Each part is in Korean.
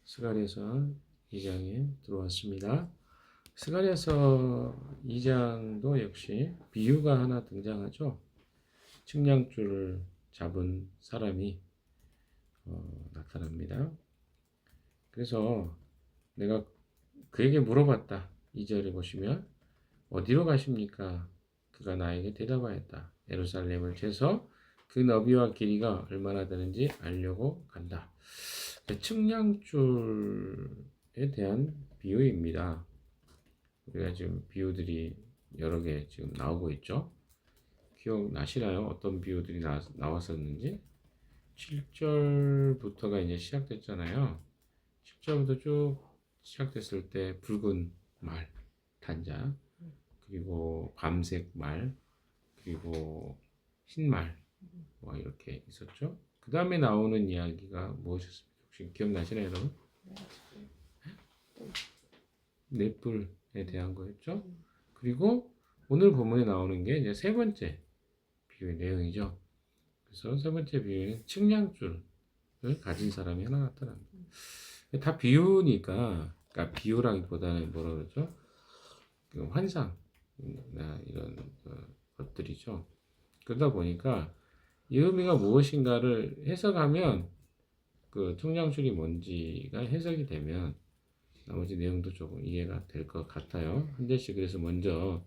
스가랴서 2장에 들어왔습니다. 스가랴서 2장도 역시 비유가 하나 등장하죠. 측량줄을 잡은 사람이 나타납니다. 그래서 내가 그에게 물어봤다. 2절에 보시면 어디로 가십니까? 그가 나에게 대답하였다. 예루살렘을 재서 그 너비와 길이가 얼마나 되는지 알려고 간다. 측량줄에 대한 비유입니다. 우리가 지금 비유들이 여러 개 지금 나오고 있죠. 기억나시나요? 어떤 비유들이 나왔었는지? 7절부터가 이제 시작됐잖아요. 7절부터 쭉 시작됐을 때 붉은 말, 단자, 그리고 밤색 말, 그리고 흰 말, 뭐 이렇게 있었죠. 그 다음에 나오는 이야기가 무엇이었습니까? 혹시 기억나시나요, 여러분? 넷불에 대한 거였죠. 그리고 오늘 본문에 나오는 게 이제 세 번째 비유의 내용이죠. 그래서 세 번째 비유는 측량줄을 가진 사람이 하나 나타납니다. 다 비유니까, 그러니까 비유라기보다는 뭐라 그러죠? 그 환상이나 이런 것들이죠. 그러다 보니까 이 의미가 무엇인가를 해석하면 그 측량줄이 뭔지가 해석이 되면 나머지 내용도 조금 이해가 될 것 같아요. 한 대씩 그래서 먼저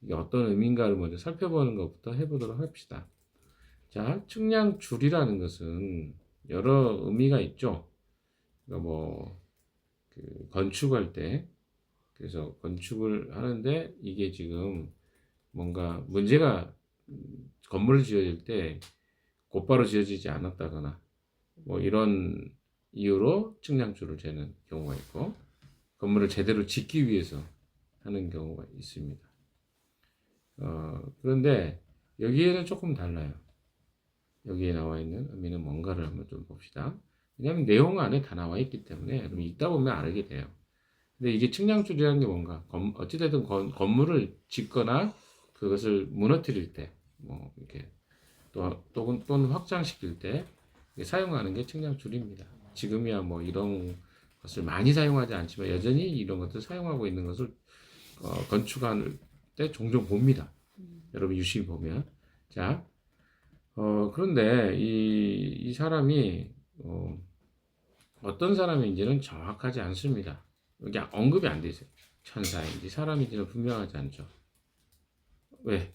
이게 어떤 의미인가를 먼저 살펴보는 것부터 해보도록 합시다. 자, 측량줄이라는 것은 여러 의미가 있죠. 그러니까 그 건축할 때, 그래서 건축을 하는데 이게 지금 뭔가 문제가 건물을 지어질 때 곧바로 지어지지 않았다거나 뭐 이런 이유로 측량줄을 재는 경우가 있고, 건물을 제대로 짓기 위해서 하는 경우가 있습니다. 그런데 여기에는 조금 달라요. 여기에 나와 있는 의미는 뭔가를 한번 좀 봅시다. 왜냐하면 내용 안에 다 나와 있기 때문에 그럼 읽다 보면 알게 돼요. 근데 이게 측량줄이라는 게 뭔가 어찌됐든 건물을 짓거나 그것을 무너뜨릴 때, 뭐 이렇게 또는 확장시킬 때 사용하는 게 측량줄입니다. 지금이야 뭐 이런 것을 많이 사용하지 않지만 여전히 이런 것들 사용하고 있는 것을 건축할 때 종종 봅니다. 여러분 유심히 보면. 자, 그런데 이 사람이 어떤 사람인지는 정확하지 않습니다. 여기 언급이 안 돼 있어요. 천사인지 사람인지는 분명하지 않죠. 왜?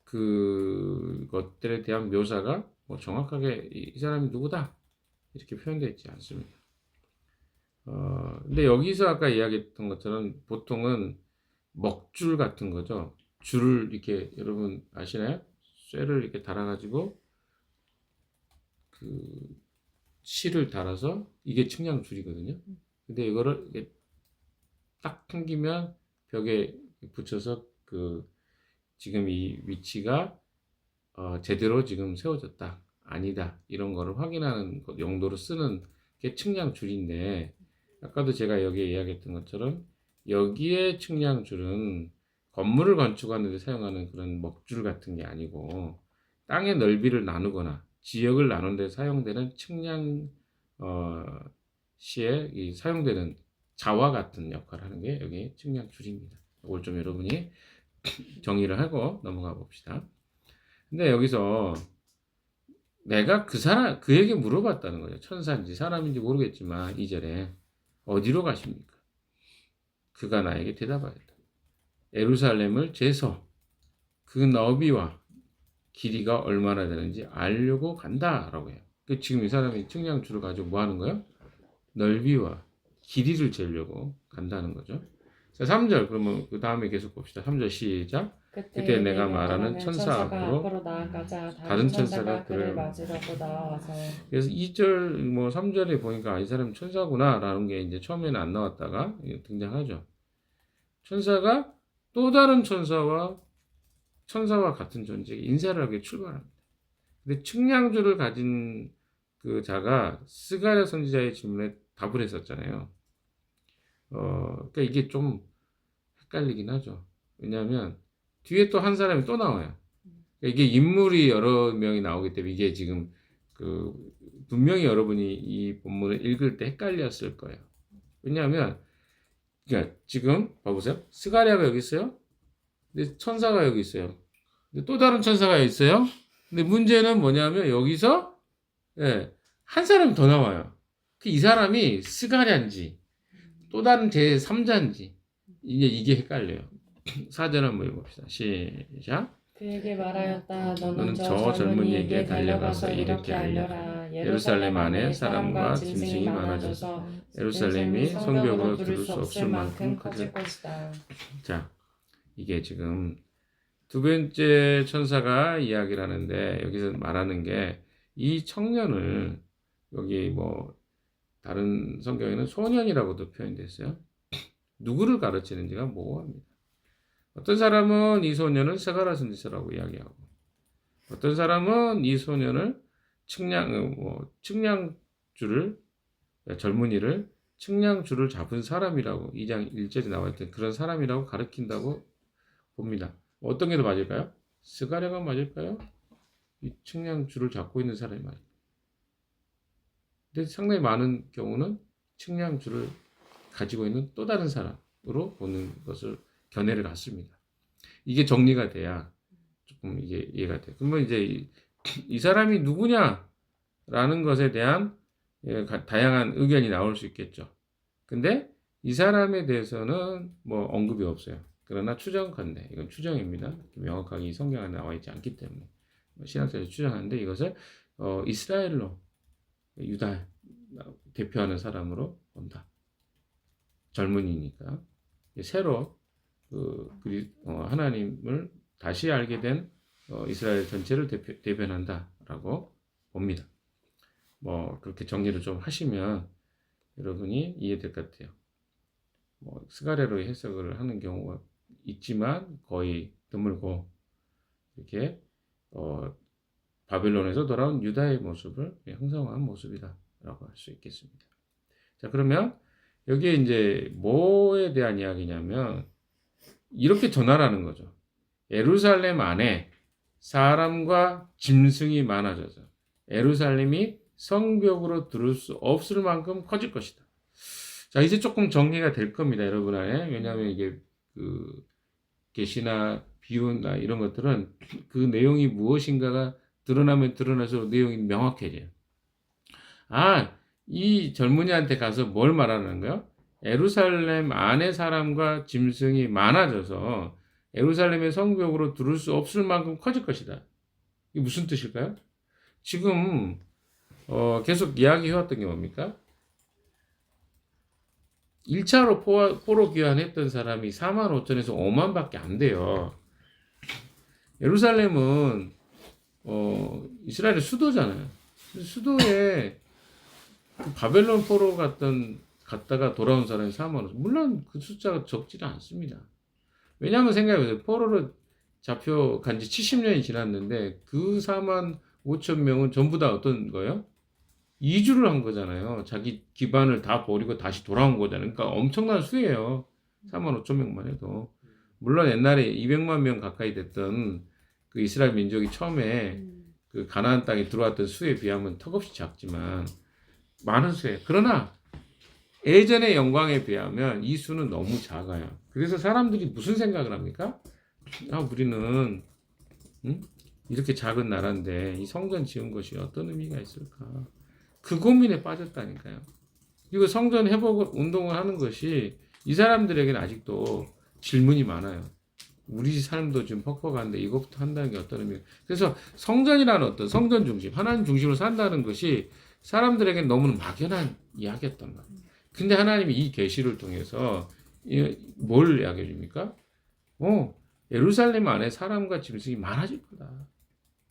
그것들에 대한 묘사가 뭐 정확하게 이 사람이 누구다 이렇게 표현되어 있지 않습니다. 근데 여기서 아까 이야기했던 것처럼 보통은 먹줄 같은 거죠. 줄을 이렇게 여러분 아시나요? 쇠를 이렇게 달아가지고 그 실을 달아서 이게 측량줄이거든요. 근데 이거를 이렇게 딱 당기면 벽에 붙여서 지금 이 위치가 제대로 지금 세워졌다 아니다 이런 거를 확인하는 용도로 쓰는 게 측량줄인데, 아까도 제가 여기에 이야기했던 것처럼 여기에 측량줄은 건물을 건축하는 데 사용하는 그런 먹줄 같은 게 아니고 땅의 넓이를 나누거나 지역을 나누는 데 사용되는 측량 시에 사용되는 자와 같은 역할을 하는 게 여기 측량줄입니다. 이걸 좀 여러분이 정의를 하고 넘어가 봅시다. 근데 여기서 내가 그에게 물어봤다는 거예요. 천사인지 사람인지 모르겠지만 2절에 어디로 가십니까? 그가 나에게 대답하였다. 예루살렘을 재서 그 너비와 길이가 얼마나 되는지 알려고 간다라고 해요. 지금 이 사람이 측량줄을 가지고 뭐 하는 거예요? 넓이와 길이를 재려고 간다는 거죠. 자, 3절 그러면 그 다음에 계속 봅시다. 3절 시작. 그때 내가 말하는 천사 앞으로 나아가자. 다른 천사가 그를 맞으려고 나와서. 그래서 2절 뭐 3절에 보니까 이 사람이 천사구나라는 게 이제 처음에는 안 나왔다가 등장하죠. 천사가 또 다른 천사와 같은 존재에게 인사를 하게 출발합니다. 근데 측량줄을 가진 그 자가 스가랴 선지자의 질문에 답을 했었잖아요. 그러니까 이게 좀 헷갈리긴 하죠. 왜냐하면 뒤에 또 한 사람이 또 나와요. 그러니까 이게 인물이 여러 명이 나오기 때문에 이게 지금 분명히 여러분이 이 본문을 읽을 때 헷갈렸을 거예요. 왜냐하면 그러니까 지금 봐보세요. 스가랴가 여기 있어요. 근데 천사가 여기 있어요. 근데 또 다른 천사가 여기 있어요. 근데 문제는 뭐냐면 여기서 예, 한 사람이 더 나와요. 이 사람이 스가랴인지 또 다른 제3자인지 이게 헷갈려요. 사전 한번 읽어봅시다. 시작. 그에게 말하였다. 너는 너는 저 젊은이에게 달려가서 이렇게 알려라. 예루살렘 안에 사람과 짐승이 많아져서 예루살렘이 성벽으로 두를 수 없을 만큼 커질 것이다. 것이다. 자, 이게 지금 두 번째 천사가 이야기를 하는데 여기서 말하는 게 이 청년을 여기 뭐 다른 성경에는 소년이라고도 표현됐어요. 누구를 가르치는지가 모호합니다. 어떤 사람은 이 소년을 스가랴 선지자라고 이야기하고 어떤 사람은 이 소년을 측량줄을 젊은이를 측량줄을 잡은 사람이라고 2장 1절에 나와 있던 그런 사람이라고 가르친다고 봅니다. 어떤 게 더 맞을까요? 스가랴가 맞을까요? 이 측량줄을 잡고 있는 사람이 맞을까요? 근데 상당히 많은 경우는 측량줄을 가지고 있는 또 다른 사람으로 보는 것을 견해를 갖습니다. 이게 정리가 돼야 조금 이게 이해가 돼요. 그러면 이제 이 사람이 누구냐라는 것에 대한 다양한 의견이 나올 수 있겠죠. 근데 이 사람에 대해서는 뭐 언급이 없어요. 그러나 추정컨대, 이건 추정입니다. 명확하게 이 성경 안에 나와 있지 않기 때문에 신학자들이 추정하는데 이것을 이스라엘로 유다 대표하는 사람으로 본다. 젊은이니까 새로 하나님을 다시 알게 된 이스라엘 전체를 대변한다라고 봅니다. 뭐 그렇게 정리를 좀 하시면 여러분이 이해될 것 같아요. 뭐 스가랴로 해석을 하는 경우가 있지만 거의 드물고 이렇게 바벨론에서 돌아온 유다의 모습을 형성한 모습이다라고 할 수 있겠습니다. 자, 그러면 여기에 이제 뭐에 대한 이야기냐면 이렇게 전하라는 거죠. 예루살렘 안에 사람과 짐승이 많아져서 예루살렘이 성벽으로 들을 수 없을 만큼 커질 것이다. 자, 이제 조금 정리가 될 겁니다, 여러분 안에. 왜냐하면 이게 계시나 비유나 이런 것들은 그 내용이 무엇인가가 드러나면 드러날수록 내용이 명확해져요. 이 젊은이한테 가서 뭘 말하는 거예요? 예루살렘 안에 사람과 짐승이 많아져서 예루살렘의 성벽으로 들을 수 없을 만큼 커질 것이다. 이게 무슨 뜻일까요? 지금 계속 이야기해왔던 게 뭡니까? 1차로 포로 귀환했던 사람이 4만 5천에서 5만 밖에 안 돼요. 예루살렘은 이스라엘의 수도잖아요. 수도에 바벨론 포로 갔다가 돌아온 사람이 4만 5천. 물론 그 숫자가 적지는 않습니다. 왜냐하면 생각해보세요. 포로로 잡혀간 지 70년이 지났는데 그 4만 5천 명은 전부 다 어떤 거예요? 이주를 한 거잖아요. 자기 기반을 다 버리고 다시 돌아온 거잖아요. 그러니까 엄청난 수예요. 4만 5천 명만 해도. 물론 옛날에 200만 명 가까이 됐던 그 이스라엘 민족이 처음에 그 가나안 땅에 들어왔던 수에 비하면 턱없이 작지만 많은 수예요. 그러나 예전의 영광에 비하면 이 수는 너무 작아요. 그래서 사람들이 무슨 생각을 합니까? 우리는 이렇게 작은 나라인데 이 성전 지은 것이 어떤 의미가 있을까? 그 고민에 빠졌다니까요. 그리고 성전 회복 운동을 하는 것이 이 사람들에게는 아직도 질문이 많아요. 우리 삶도 지금 퍽퍽한데 이것부터 한다는 게 어떤 의미가? 그래서 성전이라는 어떤 성전 중심, 하나님 중심으로 산다는 것이 사람들에게 너무나 막연한 이야기였던 거예요. 근데 하나님이 이 계시를 통해서 뭘 이야기해 줍니까? 예루살렘 안에 사람과 짐승이 많아질 거다.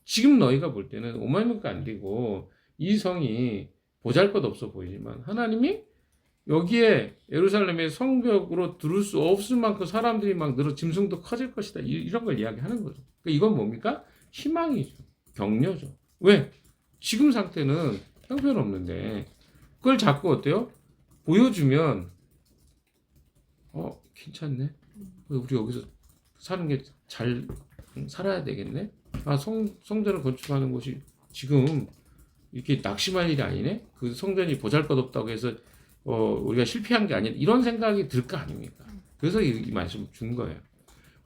지금 너희가 볼 때는 5만 명도 안 되고 이 성이 보잘것없어 보이지만 하나님이 여기에 예루살렘의 성벽으로 들을 수 없을 만큼 사람들이 막 늘어 짐승도 커질 것이다. 이런 걸 이야기하는 거죠. 그러니까 이건 뭡니까? 희망이죠. 격려죠. 왜? 지금 상태는 형편없는데 그걸 자꾸 어때요? 보여주면 괜찮네. 우리 여기서 사는 게 잘 살아야 되겠네. 성전을 건축하는 곳이 지금 이렇게 낙심할 일이 아니네. 그 성전이 보잘것없다고 해서 우리가 실패한 게 아니라 이런 생각이 들 거 아닙니까? 그래서 이 말씀 준 거예요.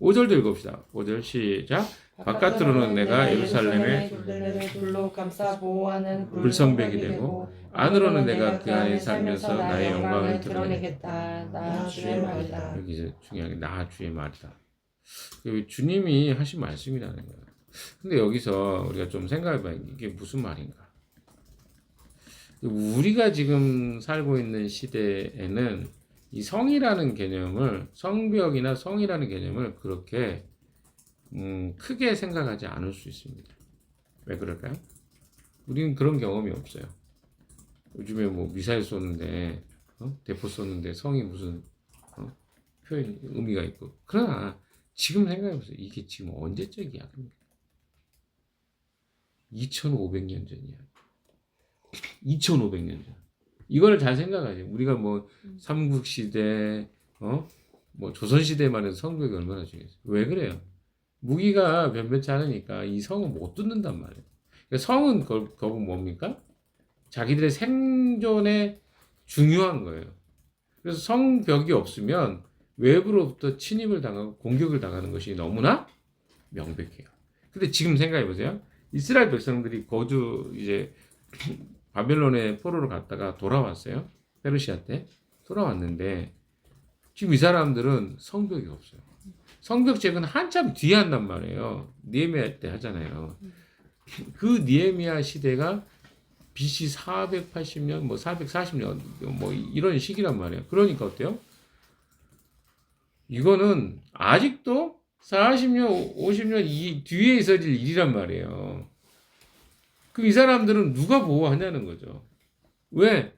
5절도 읽읍시다. 5절 시작. 바깥으로는 내가 예루살렘의 둘레를 불로 감싸 보호하는 불성벽이 되고 안으로는 내가 그 안에 살면서 나의 영광을 드러내겠다. 나 주의 말이다. 여기 이제 중요한 게 나 주의 말이다. 주님이 하신 말씀이라는 거예요. 근데 여기서 우리가 좀 생각해봐야 이게 무슨 말인가? 우리가 지금 살고 있는 시대에는 이 성이라는 개념을 성벽이나 성이라는 개념을 그렇게 크게 생각하지 않을 수 있습니다. 왜 그럴까요? 우리는 그런 경험이 없어요. 요즘에 뭐 미사일 쏘는데 대포 쏘는데 성이 무슨 표현 의미가 있고 그러나 지금 생각해보세요. 이게 지금 언제적 이야기입니까? 2500년 전 이야기. 2500년 전. 이걸 잘 생각하죠. 우리가 뭐 삼국시대, 뭐 조선시대만 해도 성벽이 얼마나 중요했어요. 왜 그래요? 무기가 변변치 않으니까 이 성은 못 뚫는단 말이에요. 그러니까 성은 결국 뭡니까? 자기들의 생존에 중요한 거예요. 그래서 성벽이 없으면 외부로부터 침입을 당하고 공격을 당하는 것이 너무나 명백해요. 근데 지금 생각해 보세요. 이스라엘 백성들이 이제 바벨론의 포로로 갔다가 돌아왔어요. 페르시아 때 돌아왔는데 지금 이 사람들은 성벽이 없어요. 성벽 제거는 한참 뒤에 한단 말이에요. 느헤미야 때 하잖아요. 그 느헤미야 시대가 BC 480년, 뭐 440년, 뭐 이런 시기란 말이에요. 그러니까 어때요? 이거는 아직도 40년, 50년 뒤에 있어질 일이란 말이에요. 그럼 이 사람들은 누가 보호하냐는 거죠. 왜?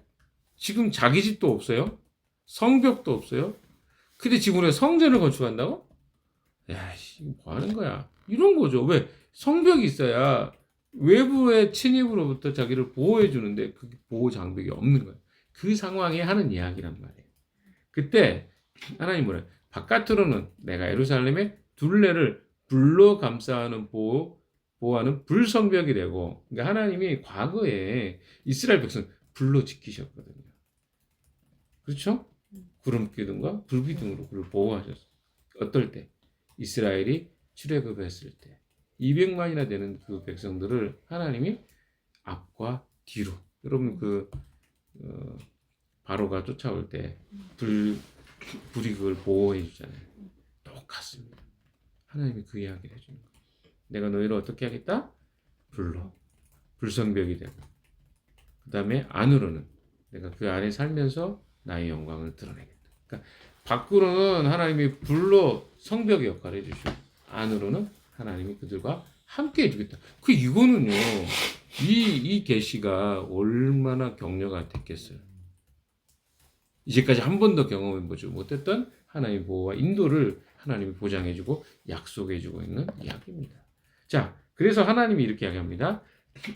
지금 자기 집도 없어요? 성벽도 없어요? 근데 지금 우리가 성전을 건축한다고? 야, 뭐 하는 거야? 이런 거죠. 왜? 성벽이 있어야 외부의 침입으로부터 자기를 보호해 주는데 그 보호 장벽이 없는 거예요. 그 상황에 하는 이야기란 말이에요. 그때 하나님 뭐래요? 바깥으로는 내가 예루살렘의 둘레를 불로 감싸는 보호하는 불성벽이 되고, 그러니까 하나님이 과거에 이스라엘 백성 불로 지키셨거든요. 그렇죠? 구름 기둥과 불 기둥으로 그를 보호하셨어요. 어떨 때? 이스라엘이 출애굽했을 때 200만이나 되는 그 백성들을 하나님이 앞과 뒤로, 여러분 바로가 쫓아올 때 불이 그걸 보호해 주잖아요. 똑같습니다. 하나님이 그 이야기를 해주는 거예요. 내가 너희를 어떻게 하겠다? 불로 불성벽이 되고, 그 다음에 안으로는 내가 그 안에 살면서 나의 영광을 드러내겠다. 그러니까 밖으로는 하나님이 불로 성벽의 역할을 해주시고 안으로는 하나님이 그들과 함께 해주겠다. 이거는요, 이 계시가 얼마나 격려가 됐겠어요. 이제까지 한 번도 경험해보지 못했던 하나님의 보호와 인도를 하나님이 보장해주고 약속해주고 있는 이야기입니다. 자, 그래서 하나님이 이렇게 이야기합니다.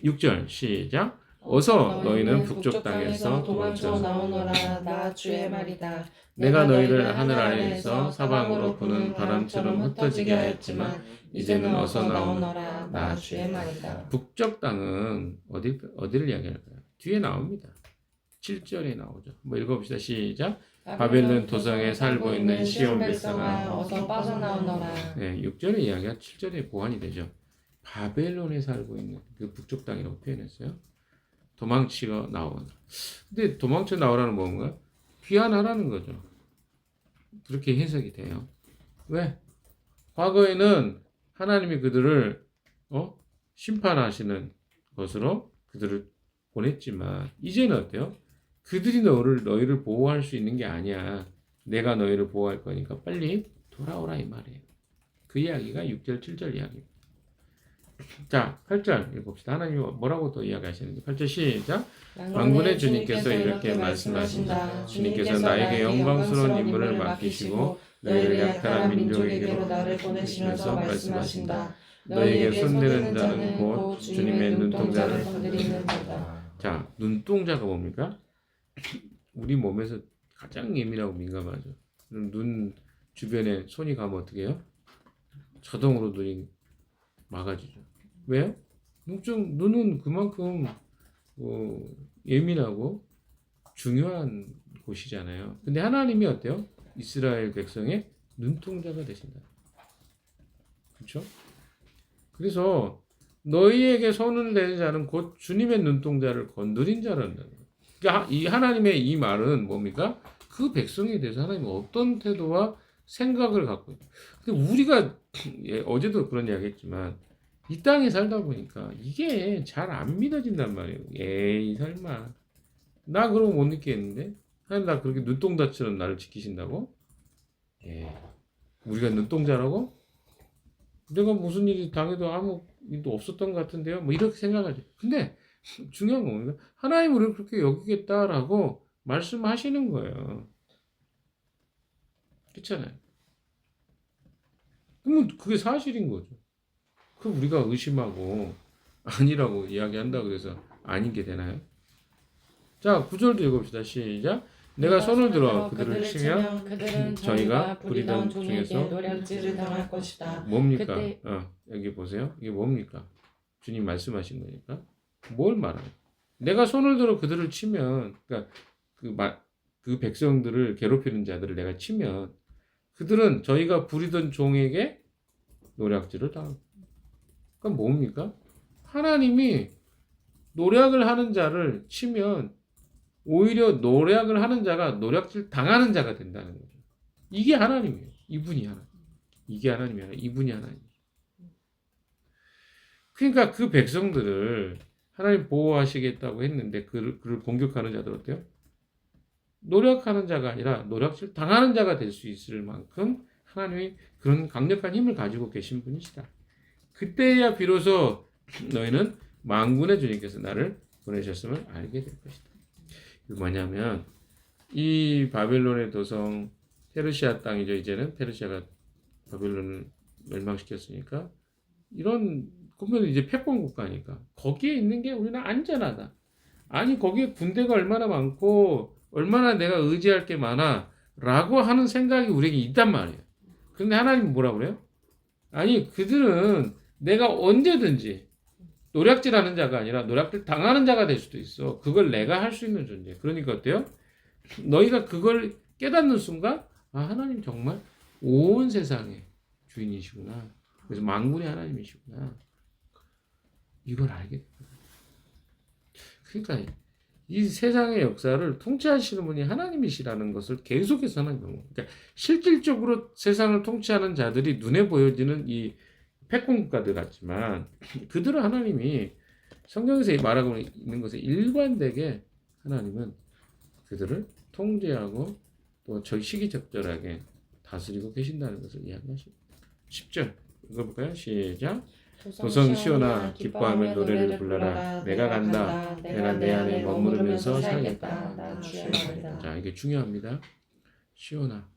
6절 시작. 어서 너희는 북쪽 땅에서 도망쳐 나오너라. 나 주의 말이다. 내가 너희를 하늘 아래에서 사방으로 부는 바람처럼 흩어지게 하였지만 이제는 어서 나오너라. 나 주의 말이다. 북쪽 땅은 어디를 이야기할까요? 뒤에 나옵니다. 7절에 나오죠. 뭐 읽어봅시다. 시작. 바벨론 도성에 살고 있는 시온 백성아 어서 빠져나오너라. 네, 6절의 이야기가 7절에 보완이 되죠. 바벨론에 살고 있는 그 북쪽 땅이라고 표현했어요. 도망치고 나오는. 근데 도망쳐 나오라는 뭔가? 귀환하라는 거죠. 그렇게 해석이 돼요. 왜? 과거에는 하나님이 그들을 심판하시는 것으로 그들을 보냈지만 이제는 어때요? 그들이 너희를 보호할 수 있는 게 아니야. 내가 너희를 보호할 거니까 빨리 돌아오라 이 말이에요. 그 이야기가 6절, 7절 이야기입니다. 자, 8절 읽읍시다. 하나님이 뭐라고 또 이야기하시는지. 8절 시작. 만군의 주님께서 이렇게 말씀하신다. 주님께서 나에게 영광스러운 임무를 맡기시고 너희를 약탈한 민족에게로 나를 보내시면서 말씀하신다. 너희에게 손대는 자는 곧 주님의 눈동자를 건드리는 자다. 자, 눈동자가 뭡니까? 우리 몸에서 가장 예민하고 민감하죠. 눈 주변에 손이 가면 어떻게 해요? 자동으로 눈이 막아지죠. 왜요? 눈은 그만큼 예민하고 중요한 곳이잖아요. 근데 하나님이 어때요? 이스라엘 백성의 눈동자가 되신다. 그렇죠? 그래서 너희에게 손을 대는 자는 곧 주님의 눈동자를 건드린 자란다. 그러니까 이 하나님의 이 말은 뭡니까? 그 백성에 대해서 하나님은 어떤 태도와 생각을 갖고 있다. 근데 우리가 어제도 그런 이야기 했지만 이 땅에 살다 보니까 이게 잘 안 믿어진단 말이에요. 에이 설마 나 그런 거 못 느끼겠는데? 하나님 나 그렇게 눈동자처럼 나를 지키신다고? 예. 우리가 눈동자라고? 내가 무슨 일이 당해도 아무 일도 없었던 것 같은데요? 뭐 이렇게 생각하죠. 근데 중요한 건 뭡니까? 하나님 우리를 그렇게 여기겠다라고 말씀하시는 거예요. 그렇잖아요. 그러면 그게 사실인 거죠. 그럼 우리가 의심하고 아니라고 이야기한다고 해서 아닌 게 되나요? 자, 9절도 읽어봅시다. 시작. 내가 손을 들어 그들을 치면 그들은 저희가 부리던 부리던 종에게 중에서 노략질을 당할 것이다. 뭡니까? 그때 여기 보세요. 이게 뭡니까? 주님 말씀하신 거니까. 뭘 말하는? 내가 손을 들어 그들을 치면, 그러니까 그 백성들을 괴롭히는 자들을 내가 치면 그들은 저희가 부리던 종에게 노략질을 당합니다. 그러니까 뭡니까? 하나님이 노략을 하는 자를 치면 오히려 노략을 하는 자가 노략질 당하는 자가 된다는 거죠. 이게 하나님이에요. 이분이 하나님. 이게 하나님이 아니라 이분이 하나님. 그러니까 그 백성들을 하나님 보호하시겠다고 했는데 그를 공격하는 자들 어때요? 노력하는 자가 아니라 노력질 당하는 자가 될 수 있을 만큼 하나님이 그런 강력한 힘을 가지고 계신 분이시다. 그때야 비로소 너희는 만군의 주님께서 나를 보내셨음을 알게 될 것이다. 이게 뭐냐면 이 바벨론의 도성 페르시아 땅이죠. 이제는 페르시아가 바벨론을 멸망시켰으니까 이런 그러면 이제 패권 국가니까 거기에 있는 게 우리는 안전하다. 아니 거기에 군대가 얼마나 많고 얼마나 내가 의지할 게 많아 라고 하는 생각이 우리에게 있단 말이에요. 그런데 하나님은 뭐라 그래요? 아니 그들은 내가 언제든지 노략질하는 자가 아니라 노략질 당하는 자가 될 수도 있어. 그걸 내가 할 수 있는 존재. 그러니까 어때요? 너희가 그걸 깨닫는 순간 아 하나님 정말 온 세상의 주인이시구나. 그래서 만군의 하나님이시구나. 이걸 알게 됩니다. 그러니까 이 세상의 역사를 통치하시는 분이 하나님이시라는 것을 계속해서 하는 경우. 그러니까 실질적으로 세상을 통치하는 자들이 눈에 보여지는 이 패권국가들 같지만 그들은 하나님이 성경에서 말하고 있는 것에 일관되게 하나님은 그들을 통제하고 또 시기적절하게 다스리고 계신다는 것을 이야기하십니다. 10절 읽어볼까요? 시작. 도성 시온아 기뻐하며 노래를 불러라. 내가 간다. 내가 내 안에 머무르면서 살겠다. 자, 이게 중요합니다. 시온아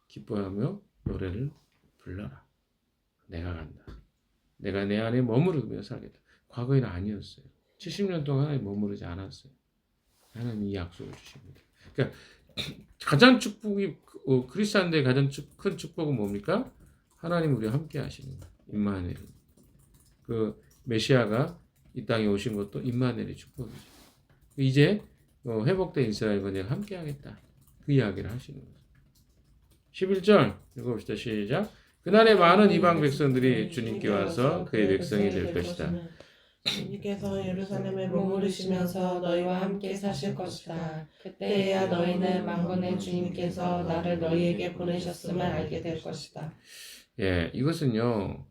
기뻐하며 노래를 불러라. 내가 간다. 내가 내 안에 머무르며 살겠다. 과거에는 아니었어요. 70년 동안 하나님 머무르지 않았어요. 하나님이 이 약속을 주십니다. 그러니까 가장 축복이 그리스도인들의 가장 큰 축복은 뭡니까? 하나님 우리와 함께 하시는 거예요. 임마누엘. 그 메시아가 이 땅에 오신 것도 임마누엘의 축복이죠. 이제 회복된 이스라엘과 내가 함께 하겠다. 그 이야기를 하시는 거죠. 11절 읽어봅시다. 시작. 그날에 많은 이방 백성들이 주님께 와서 그의 백성이 될 것이다. 주님께서 예루살렘에 머무르시면서 너희와 함께 사실 것이다. 그때야 너희는 만군의 주님께서 나를 너희에게 보내셨음을 알게 될 것이다. 예, 이것은요.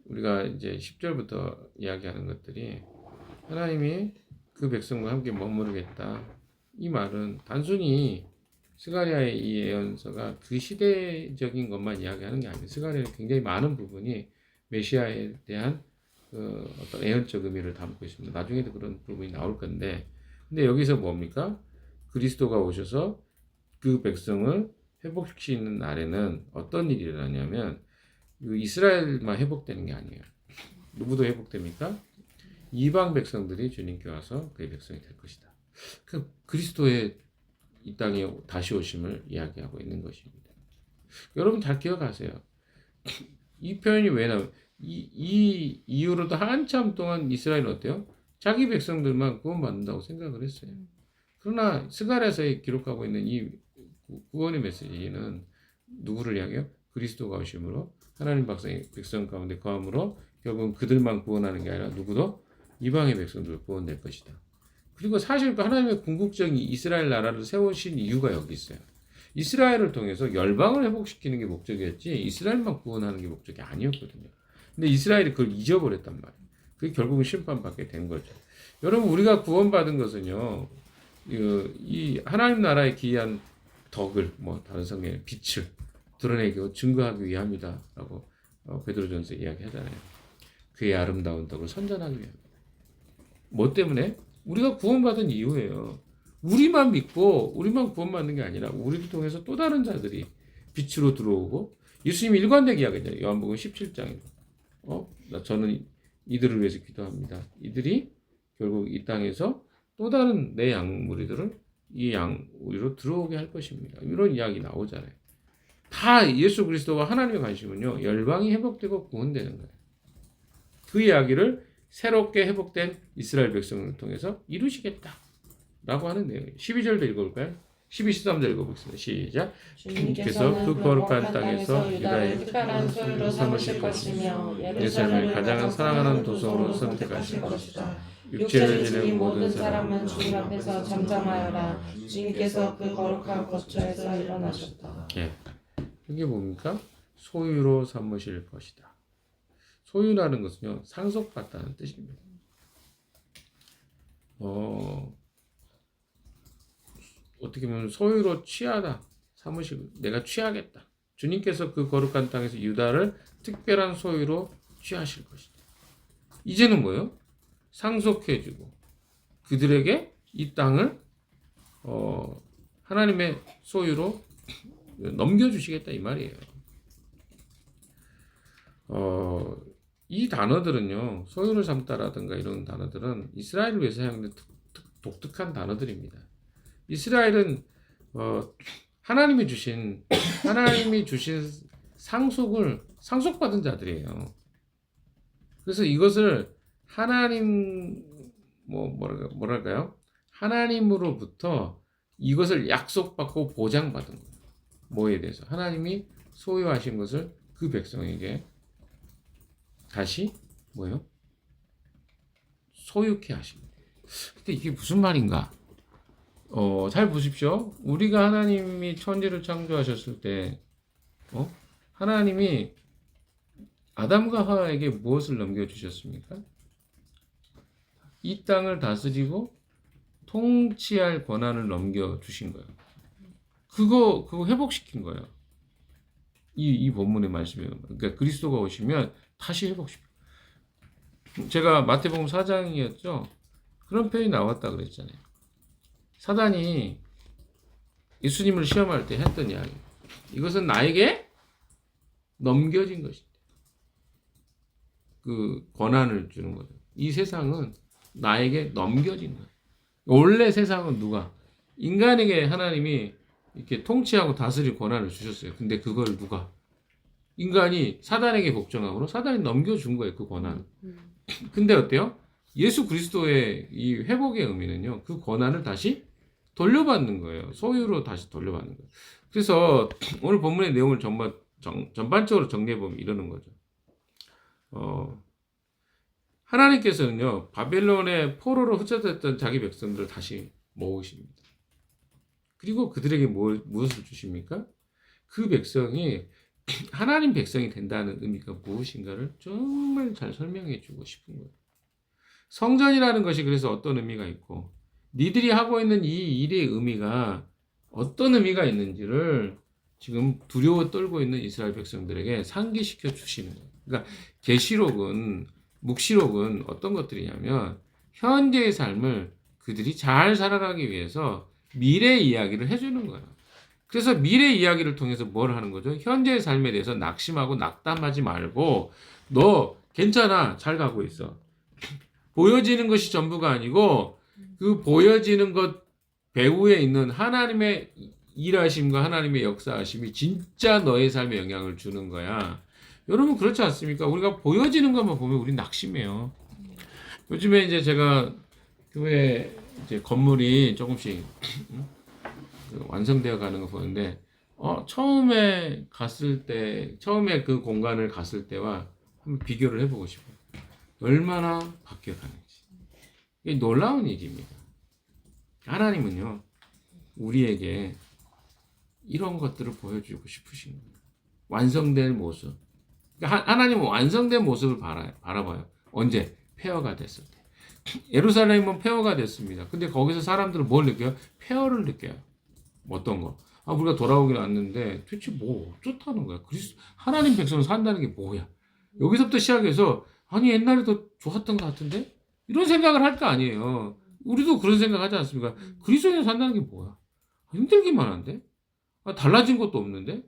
우리가 이제 10절부터 이야기하는 것들이 하나님이 그 백성과 함께 머무르겠다. 이 말은 단순히 스가랴의 이 예언서가 그 시대적인 것만 이야기하는 게 아니에요. 스가랴는 굉장히 많은 부분이 메시아에 대한 어떤 예언적 의미를 담고 있습니다. 나중에도 그런 부분이 나올 건데, 근데 여기서 뭡니까? 그리스도가 오셔서 그 백성을 회복시키는 날에는 어떤 일이 일어나냐면 이스라엘만 회복되는 게 아니에요. 누구도 회복됩니까? 이방 백성들이 주님께 와서 그의 백성이 될 것이다. 그 그리스도의 이 땅에 다시 오심을 이야기하고 있는 것입니다. 여러분 잘 기억하세요. 이 표현이 왜 나와요? 이 이후로도 한참 동안 이스라엘은 어때요? 자기 백성들만 구원받는다고 생각을 했어요. 그러나 스가랴서에 기록하고 있는 이 구원의 메시지는 누구를 향해요? 그리스도가 오심으로 하나님 백성 가운데 거함으로 결국은 그들만 구원하는 게 아니라 누구도 이방의 백성들 구원될 것이다. 그리고 사실 하나님의 궁극적인 이스라엘 나라를 세우신 이유가 여기 있어요. 이스라엘을 통해서 열방을 회복시키는 게 목적이었지 이스라엘만 구원하는 게 목적이 아니었거든요. 근데 이스라엘이 그걸 잊어버렸단 말이에요. 그게 결국은 심판받게 된 거죠. 여러분 우리가 구원받은 것은요. 이 하나님 나라의 기이한 덕을 다른 성경의 빛을 드러내고 증거하기 위함이다라고 베드로전서 이야기하잖아요. 그의 아름다운 덕을 선전하기 위함. 뭐 때문에? 우리가 구원받은 이유예요. 우리만 믿고 우리만 구원받는 게 아니라 우리를 통해서 또 다른 자들이 빛으로 들어오고 예수님이 일관되게 이야기했잖아요. 요한복음 17장에 저는 이들을 위해서 기도합니다. 이들이 결국 이 땅에서 또 다른 내 양무리들을 이 양우리로 들어오게 할 것입니다. 이런 이야기 나오잖아요. 다 예수 그리스도와 하나님의 관심은요. 열방이 회복되고 구원되는 거예요. 그 이야기를 새롭게 회복된 이스라엘 백성을 통해서 이루시겠다 라고 하는 내용이에요. 12절도 읽어볼까요? 12, 13절 읽어보겠습니다. 시작. 주님께서 그 거룩한 땅에서 유다의 특별한 소유로 삼으실 것이며 예루살렘을 가장 사랑하는 도성으로 선택하실 것이다. 육체를 지닌 모든 사람은 주님 앞에서 잠잠하여라. 주님께서 그 거룩한 거처에서 일어나셨다. 예. 이게 뭡니까? 소유로 삼으실 것이다. 소유라는 것은요, 상속받다는 뜻입니다. 어떻게 보면 소유로 취하다, 삼으시고, 내가 취하겠다. 주님께서 그 거룩한 땅에서 유다를 특별한 소유로 취하실 것이다. 이제는 뭐예요? 상속해주고, 그들에게 이 땅을, 하나님의 소유로 넘겨주시겠다, 이 말이에요. 이 단어들은요, 소유를 삼다라든가 이런 단어들은 이스라엘을 위해서 사용된 독특한 단어들입니다. 이스라엘은 하나님이 주신 상속을 상속받은 자들이에요. 그래서 이것을 하나님 뭐랄까요? 하나님으로부터 이것을 약속받고 보장받은 거예요. 뭐에 대해서? 하나님이 소유하신 것을 그 백성에게 다시 소유케 하십니다. 근데 이게 무슨 말인가? 잘 보십시오. 우리가 하나님이 천지를 창조하셨을 때, 하나님이 아담과 하와에게 무엇을 넘겨주셨습니까? 이 땅을 다스리고 통치할 권한을 넘겨주신 거예요. 그거 회복시킨 거예요. 이 본문의 말씀이에요. 그러니까 그리스도가 오시면 다시 회복시켜. 제가 마태복음 4장이었죠. 그런 표현이 나왔다 그랬잖아요. 사단이 예수님을 시험할 때 했던 이야기. 이것은 나에게 넘겨진 것이다. 그 권한을 주는 거죠. 이 세상은 나에게 넘겨진 거예요. 원래 세상은 누가? 인간에게 하나님이 이렇게 통치하고 다스릴 권한을 주셨어요. 근데 그걸 누가? 인간이 사단에게 복종함으로 사단이 넘겨준 거예요. 그 권한을. 근데 어때요? 예수 그리스도의 이 회복의 의미는요. 그 권한을 다시 돌려받는 거예요. 소유로 다시 돌려받는 거예요. 그래서 오늘 본문의 내용을 전반적으로 정리해보면 이러는 거죠. 하나님께서는요. 바벨론의 포로로 흩어졌던 자기 백성들을 다시 모으십니다. 그리고 그들에게 무엇을 주십니까? 그 백성이 하나님 백성이 된다는 의미가 무엇인가를 정말 잘 설명해 주고 싶은 거예요. 성전이라는 것이 그래서 어떤 의미가 있고 니들이 하고 있는 이 일의 의미가 어떤 의미가 있는지를 지금 두려워 떨고 있는 이스라엘 백성들에게 상기시켜 주시는 거예요. 그러니까 계시록은 묵시록은 어떤 것들이냐면 현재의 삶을 그들이 잘 살아가기 위해서 미래 이야기를 해주는 거예요. 그래서 미래 이야기를 통해서 뭘 하는 거죠? 현재의 삶에 대해서 낙심하고 낙담하지 말고 너 괜찮아, 잘 가고 있어. 보여지는 것이 전부가 아니고 그 보여지는 것 배후에 있는 하나님의 일하심과 하나님의 역사하심이 진짜 너의 삶에 영향을 주는 거야. 여러분 그렇지 않습니까? 우리가 보여지는 것만 보면 우리 낙심해요. 요즘에 이제 제가 교회 이제 건물이 조금씩 그 완성되어 가는 거 보는데, 처음에 갔을 때, 처음에 그 공간을 갔을 때와 한번 비교를 해보고 싶어요. 얼마나 바뀌어가는지. 이게 놀라운 일입니다. 하나님은요, 우리에게 이런 것들을 보여주고 싶으신 거예요. 완성된 모습. 그러니까 하나님은 완성된 모습을 바라봐요. 언제? 폐허가 됐을 때. 예루살렘은 폐허가 됐습니다. 근데 거기서 사람들은 뭘 느껴요? 폐허를 느껴요. 어떤 거? 우리가 돌아오긴 왔는데 도대체 뭐 어쩌다는 거야? 하나님 백성을 산다는 게 뭐야? 여기서부터 시작해서 아니 옛날에 더 좋았던 것 같은데? 이런 생각을 할 거 아니에요. 우리도 그런 생각 하지 않습니까? 그리스도인을 산다는 게 뭐야? 힘들기만 한데? 달라진 것도 없는데?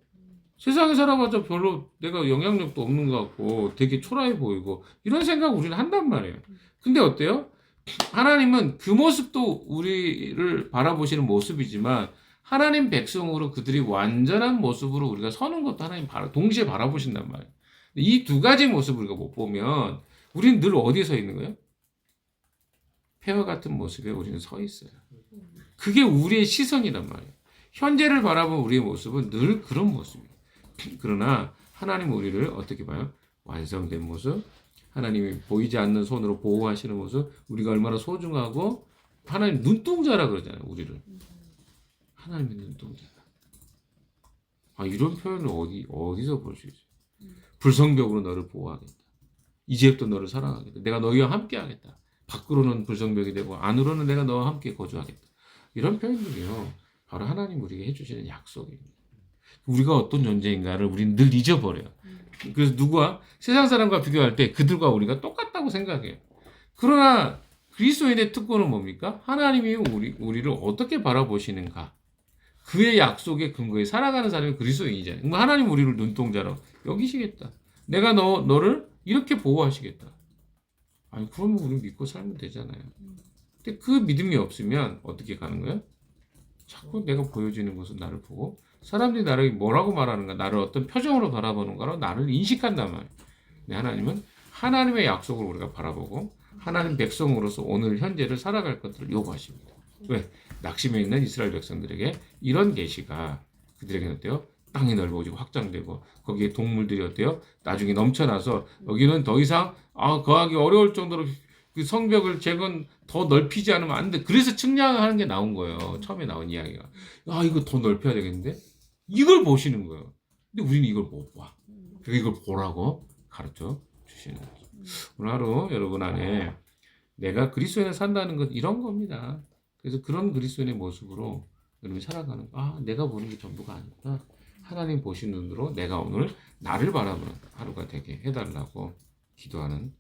세상에 살아봤자 별로 내가 영향력도 없는 것 같고 되게 초라해 보이고 이런 생각 우리는 한단 말이에요. 근데 어때요? 하나님은 그 모습도 우리를 바라보시는 모습이지만 하나님 백성으로 그들이 완전한 모습으로 우리가 서는 것도 하나님 동시에 바라보신단 말이에요. 이 두 가지 모습을 우리가 못 보면 우리는 늘 어디에 서 있는 거예요? 폐허 같은 모습에 우리는 서 있어요. 그게 우리의 시선이란 말이에요. 현재를 바라본 우리의 모습은 늘 그런 모습이에요. 그러나 하나님은 우리를 어떻게 봐요? 완성된 모습, 하나님이 보이지 않는 손으로 보호하시는 모습, 우리가 얼마나 소중하고 하나님 눈동자라 그러잖아요. 우리를. 하나님의 눈동자다. 이런 표현을 어디서 볼 수 있어요? 불성벽으로 너를 보호하겠다. 이제부터 너를 사랑하겠다. 내가 너희와 함께 하겠다. 밖으로는 불성벽이 되고 안으로는 내가 너와 함께 거주하겠다. 이런 표현들이요. 바로 하나님 우리에게 해주시는 약속입니다. 우리가 어떤 존재인가를 우리는 늘 잊어버려요. 그래서 누구와 세상 사람과 비교할 때 그들과 우리가 똑같다고 생각해요. 그러나 그리스도인의 특권은 뭡니까? 하나님이 우리를 어떻게 바라보시는가? 그의 약속의 근거에 살아가는 사람이 그리스도인이잖아요. 그럼 하나님 우리를 눈동자로 여기시겠다. 내가 너를 이렇게 보호하시겠다. 그러면 우리 믿고 살면 되잖아요. 근데 그 믿음이 없으면 어떻게 가는 거예요? 자꾸 내가 보여지는 것은 나를 보고 사람들이 나를 뭐라고 말하는가, 나를 어떤 표정으로 바라보는가로 나를 인식한단 말이에요. 근데 하나님은 하나님의 약속을 우리가 바라보고 하나님 백성으로서 오늘 현재를 살아갈 것들을 요구하십니다. 왜? 낙심해 있는 이스라엘 백성들에게 이런 계시가 그들에게는 어때요? 땅이 넓어지고 확장되고 거기에 동물들이 어때요? 나중에 넘쳐나서 여기는 더 이상 거하기 어려울 정도로 그 성벽을 재건 더 넓히지 않으면 안 돼. 그래서 측량하는 게 나온 거예요. 처음에 나온 이야기가. 이거 더 넓혀야 되겠는데? 이걸 보시는 거예요. 근데 우리는 이걸 못 봐. 그래서 이걸 보라고 가르쳐 주시는 거죠. 오늘 하루 여러분 안에 내가 그리스도인을 산다는 건 이런 겁니다. 그래서 그런 그리스도인의 모습으로 여러분이 살아가는 내가 보는 게 전부가 아니구나. 하나님 보신 눈으로 내가 오늘 나를 바라보는 하루가 되게 해달라고 기도하는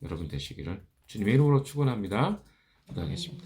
여러분 되시기를 주님의 이름으로 축원합니다. 기도하겠습니다.